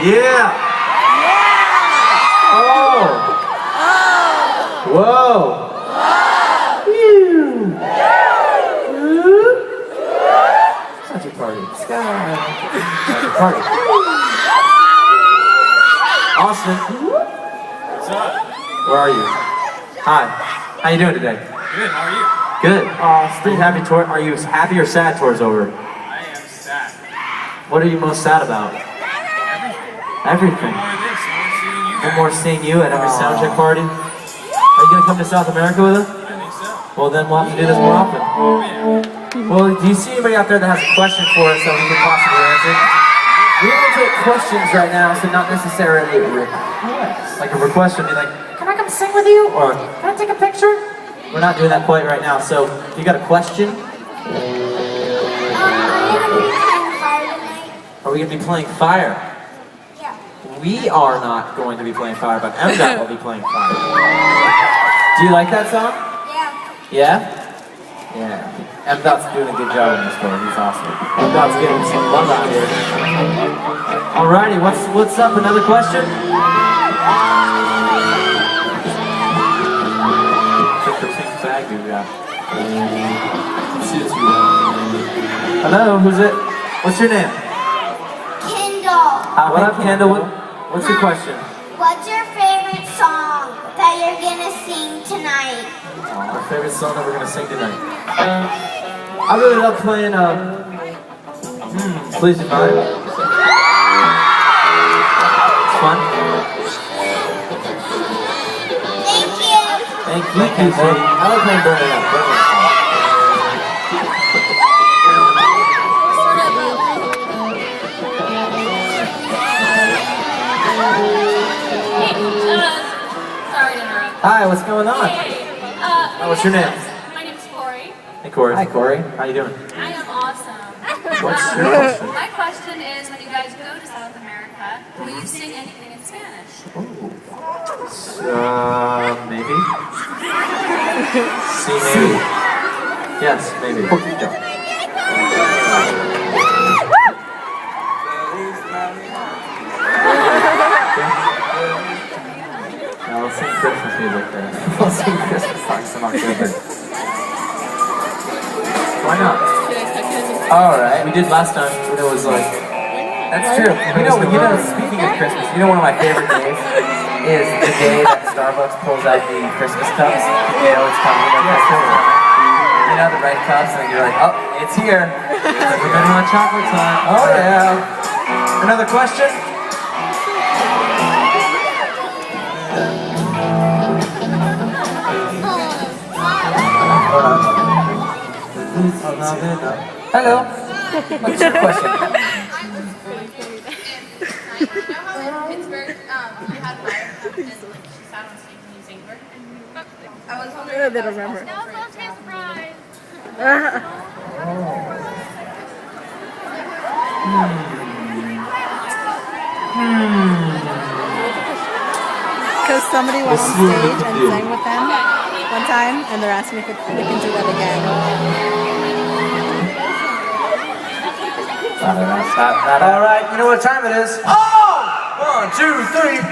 Yeah! Oh! Whoa! Such a party. Such a party. Austin. What's up? Where are you? Hi. How you doing today? Good, how are you? Good. Are you happy are you happy or sad tour's over? I am sad. What are you most sad about? Everything. One more seeing you No more seeing you guys. at every soundcheck party? Are you gonna come to South America with us? I think so. Well then we'll have to do this more often. Oh, yeah. Well, do you see anybody out there that has a question for us that we can possibly answer? We only take questions right now, so not necessarily requests. Like a request would be like, can I come sing with you? Or can I take a picture? We're not doing that quite right now, so if you got a question? Are we going to be playing fire? Yeah. We are not going to be playing fire, but MDOT will be playing fire. Do you like that song? Yeah. Yeah? Yeah. MDOT's doing a good job in this one. He's awesome. MDOT's getting some love out here. Alrighty, what's up? Another question? Check the pink bag you got. Hello, who's it? What's your name? Kendall. What up, Kendall? What's your question? What's your favorite song that you're gonna sing tonight? Our favorite song that we're gonna sing tonight. I really love playing Please Be Mine. It's fun. Thank you. Thank you, Kendall. I like playing Burn It Up. Burn It Up. Sorry to interrupt. Hi, what's going on? Hey, What's your name? My name's Corey. Hey, Corey. Hi, Corey. How you doing? I am awesome. What's your question? My question is, when you guys go to South America, will you sing anything in Spanish? Maybe. See, maybe. Yes, maybe. Poquito. Now let's sing Christmas music then. We'll sing Christmas songs in October. Why not? Alright, we did last time, but it was like... That's true. Speaking of Christmas, you know one of my favorite days is the day that Starbucks pulls out the Christmas cups. You know it's coming, you know the right cups, and you're like, oh, it's here. Like, we're going on chocolate time. Oh yeah. Another question? Hello. What's your question? I was wondering. They don't remember. No, it's not a surprise. Because somebody went on stage and sang with them one time, and they're asking if we can do that again. Alright, you know what time it is? Oh! 1, 2, 3, 4.